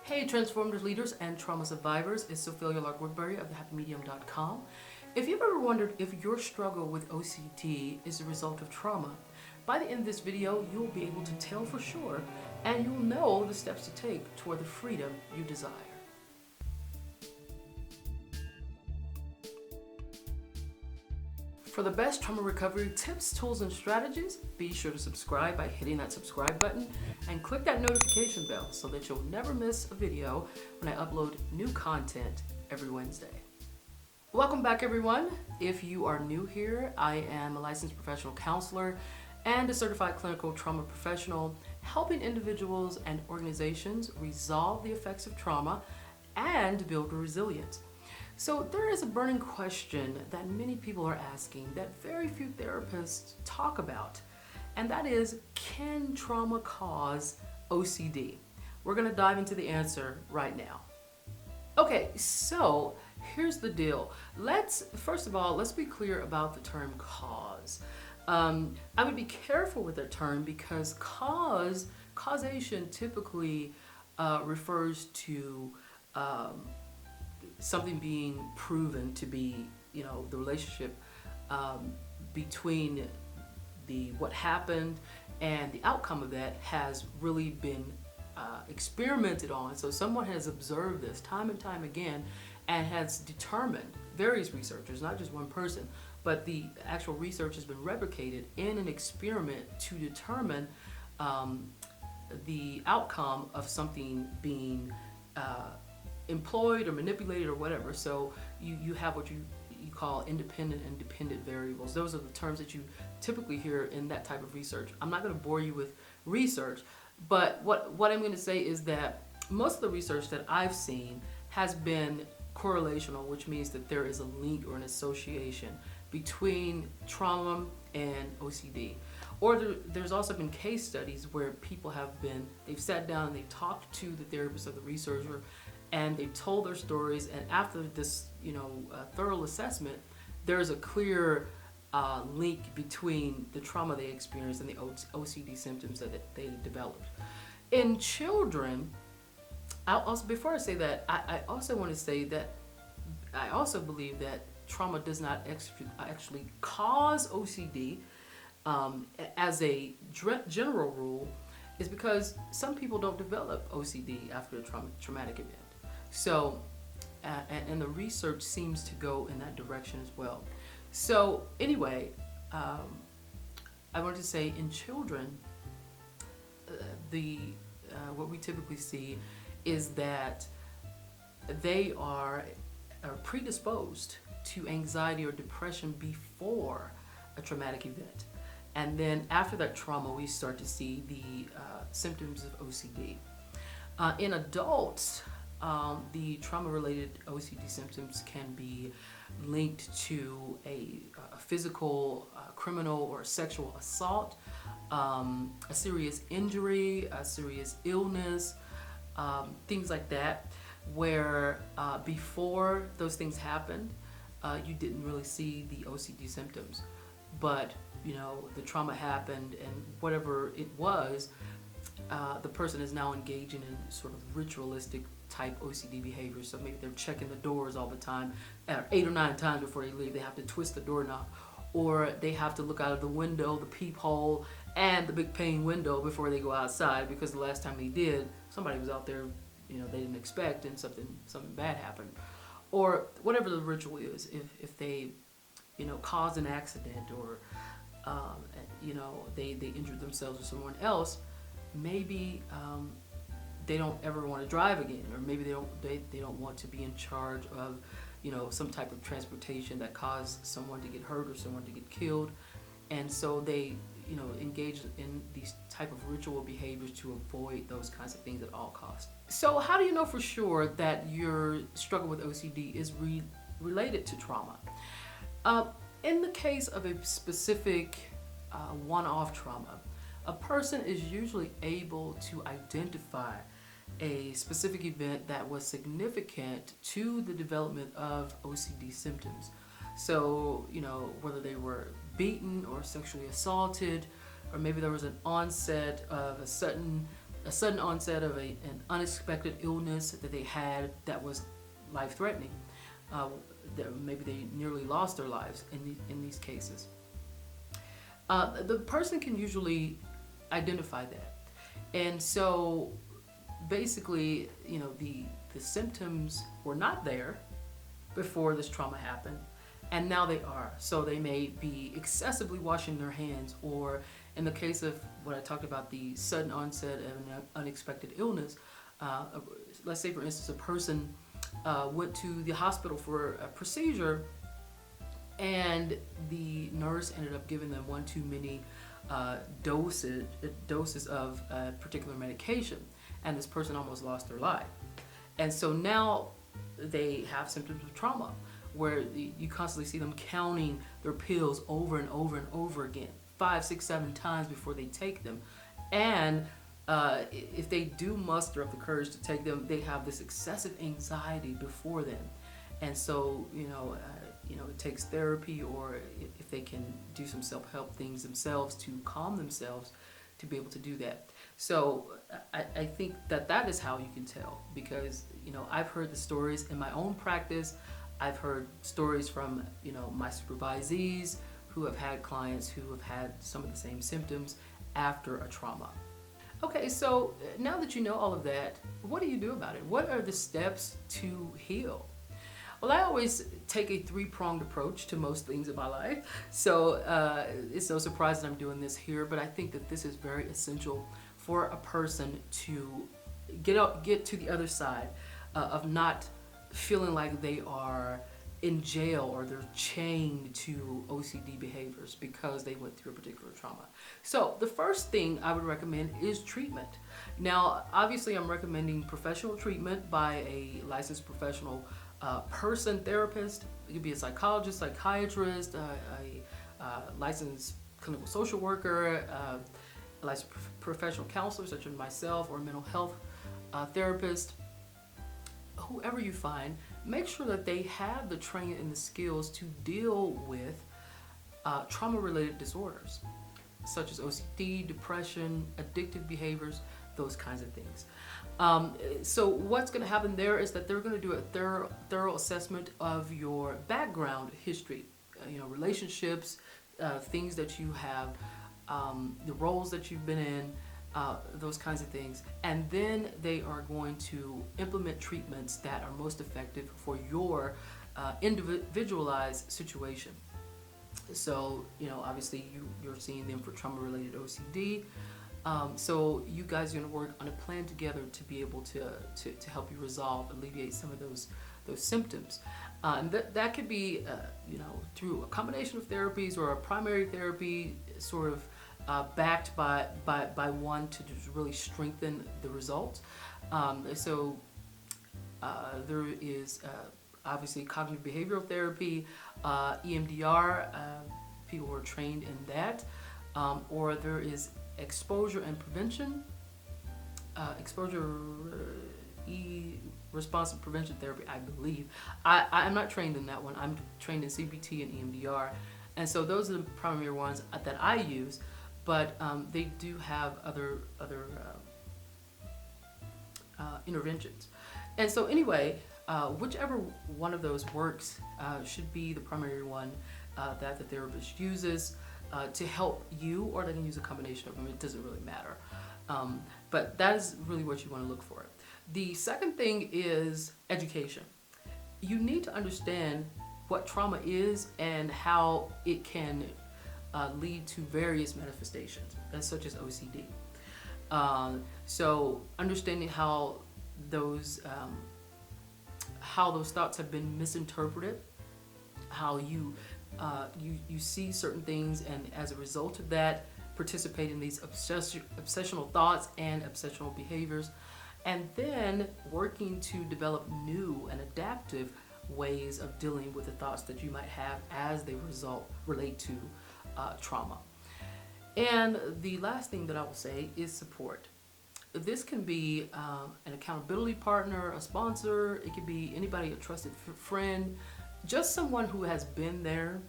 Hey transformative leaders and trauma survivors, it's sophilialarkwoodbury of thehappymedium.com. If you've ever wondered if your struggle with OCD is a result of trauma, by the end of this video you'll be able to tell for sure and you'll know the steps to take toward the freedom you desire. For the best trauma recovery tips, tools, and strategies, be sure to subscribe by hitting that subscribe button and click that notification bell so that you'll never miss a video when I upload new content every Wednesday. Welcome back, everyone. If you are new here, I am a licensed professional counselor and a certified clinical trauma professional, helping individuals and organizations resolve the effects of trauma and build resilience. So there is a burning question that many people are asking that very few therapists talk about, and that is, can trauma cause OCD? We're going to dive into the answer right now. Okay, so here's the deal. First of all, let's be clear about the term cause. I would be careful with that term because causation typically refers to something being proven to be, the relationship between what happened and the outcome of that has really been experimented on. So someone has observed this time and time again and has determined, various researchers, not just one person, but the actual research has been replicated in an experiment to determine the outcome of something being employed or manipulated or whatever. So you have what you call independent and dependent variables. Those are the terms that you typically hear in that type of research. I'm not going to bore you with research, but what I'm going to say is that most of the research that I've seen has been correlational, which means that there is a link or an association between trauma and OCD. Or there's also been case studies where people they've sat down and they've talked to the therapist or the researcher and they've told their stories, and after this thorough assessment, there's a clear link between the trauma they experienced and the OCD symptoms that they developed. In children, before I say that, I also want to say that I also believe that trauma does not actually cause OCD as a general rule, is because some people don't develop OCD after a traumatic event. So, and the research seems to go in that direction as well. So anyway, I wanted to say in children, what we typically see is that they are predisposed to anxiety or depression before a traumatic event. And then after that trauma, we start to see the symptoms of OCD. In adults, the trauma-related OCD symptoms can be linked to a physical, criminal, or sexual assault, a serious injury, a serious illness, things like that, where before those things happened, you didn't really see the OCD symptoms. But, the trauma happened, and whatever it was, the person is now engaging in sort of ritualistic type OCD behavior. So maybe they're checking the doors all the time, 8 or 9 times before they leave. They have to twist the doorknob, or they have to look out of the window, the peephole, and the big pane window before they go outside, because the last time they did, somebody was out there, they didn't expect, and something bad happened. Or whatever the ritual is, if they, caused an accident, or they injured themselves or someone else, maybe they don't ever want to drive again, or maybe they don't want to be in charge of some type of transportation that caused someone to get hurt or someone to get killed, and so they engage in these type of ritual behaviors to avoid those kinds of things at all costs. So how do you know for sure that your struggle with OCD is related to trauma? In the case of a specific one-off trauma, a person is usually able to identify a specific event that was significant to the development of OCD symptoms. So, whether they were beaten or sexually assaulted, or maybe there was an onset of a sudden a sudden onset of an unexpected illness that they had that was life-threatening. Maybe they nearly lost their lives in these cases. The person can usually identify that. And so basically, the symptoms were not there before this trauma happened, and now they are. So they may be excessively washing their hands, or in the case of what I talked about, the sudden onset of an unexpected illness, let's say for instance a person went to the hospital for a procedure, and the nurse ended up giving them one too many doses of a particular medication, and this person almost lost their life. And so now they have symptoms of trauma, where you constantly see them counting their pills over and over and over again, 5, 6, 7 times before they take them. And if they do muster up the courage to take them, they have this excessive anxiety before then. And so, it takes therapy, or if they can do some self-help things themselves to calm themselves to be able to do that. So I think that is how you can tell, because, I've heard the stories in my own practice. I've heard stories from, my supervisees who have had clients who have had some of the same symptoms after a trauma. Okay, so now that you know all of that, what do you do about it? What are the steps to heal? Well, I always take a 3-pronged approach to most things in my life. So it's no surprise that I'm doing this here, but I think that this is very essential for a person to get to the other side of not feeling like they are in jail or they're chained to OCD behaviors because they went through a particular trauma. So the first thing I would recommend is treatment. Now, obviously I'm recommending professional treatment by a licensed professional therapist. It could be a psychologist, psychiatrist, a licensed clinical social worker, a licensed professional counselor such as myself, or a mental health therapist. Whoever you find, make sure that they have the training and the skills to deal with trauma-related disorders, such as OCD, depression, addictive behaviors, those kinds of things. So what's going to happen there is that they're going to do a thorough assessment of your background history, relationships, things that you have, the roles that you've been in, those kinds of things. And then they are going to implement treatments that are most effective for your individualized situation. So, obviously you're seeing them for trauma-related OCD. So you guys are going to work on a plan together to be able to help you resolve, alleviate some of those symptoms. And that could be, through a combination of therapies or a primary therapy sort of backed by one to just really strengthen the results. So there is obviously cognitive behavioral therapy, EMDR, people who are trained in that, or there is exposure and prevention, responsive prevention therapy, I believe. I'm not trained in that one. I'm trained in CBT and EMDR, and so those are the primary ones that I use. But they do have other interventions. And so anyway, whichever one of those works should be the primary one that the therapist uses to help you, or they can use a combination of them. It doesn't really matter. But that is really what you want to look for. The second thing is education. You need to understand what trauma is and how it can lead to various manifestations, such as OCD. So understanding how those thoughts have been misinterpreted, how you see certain things, and as a result of that, participate in these obsessional thoughts and obsessional behaviors, and then working to develop new and adaptive ways of dealing with the thoughts that you might have as they relate to trauma. And the last thing that I will say is support. This can be an accountability partner, a sponsor. It could be anybody, a trusted friend, just someone who has been there.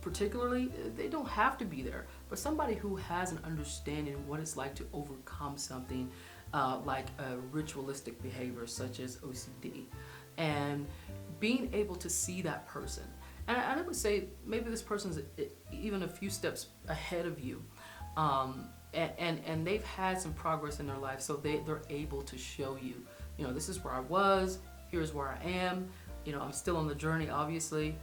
Particularly, they don't have to be there, but somebody who has an understanding of what it's like to overcome something like a ritualistic behavior such as OCD, and being able to see that person. And I would say maybe this person's even a few steps ahead of you, and they've had some progress in their life, so they're able to show you, this is where I was, here's where I am, I'm still on the journey, obviously,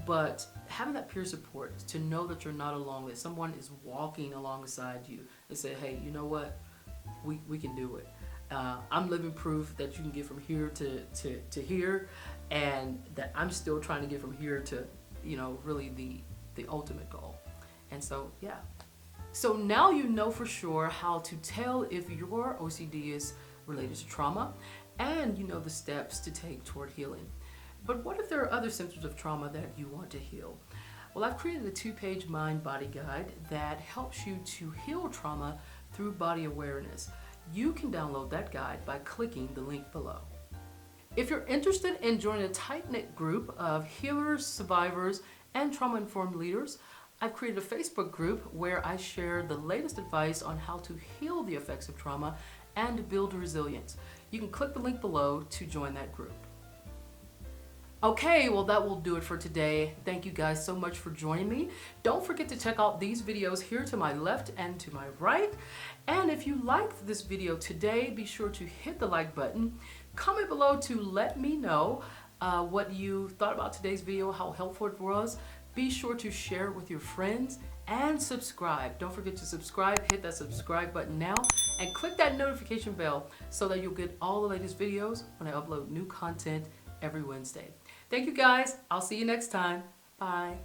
but having that peer support to know that you're not alone, that someone is walking alongside you and say, hey, you know what, we can do it. I'm living proof that you can get from here to here, and that I'm still trying to get from here to, really the ultimate goal. And so, yeah. So now you know for sure how to tell if your OCD is related to trauma, and you know the steps to take toward healing. But what if there are other symptoms of trauma that you want to heal? Well, I've created a 2-page mind-body guide that helps you to heal trauma through body awareness. You can download that guide by clicking the link below. If you're interested in joining a tight-knit group of healers, survivors, and trauma-informed leaders, I've created a Facebook group where I share the latest advice on how to heal the effects of trauma and build resilience. You can click the link below to join that group. Okay, well that will do it for today. Thank you guys so much for joining me. Don't forget to check out these videos here to my left and to my right. And if you liked this video today, be sure to hit the like button. Comment below to let me know what you thought about today's video, how helpful it was. Be sure to share it with your friends and subscribe. Don't forget to subscribe, hit that subscribe button now, and click that notification bell so that you'll get all the latest videos when I upload new content every Wednesday. Thank you guys. I'll see you next time. Bye.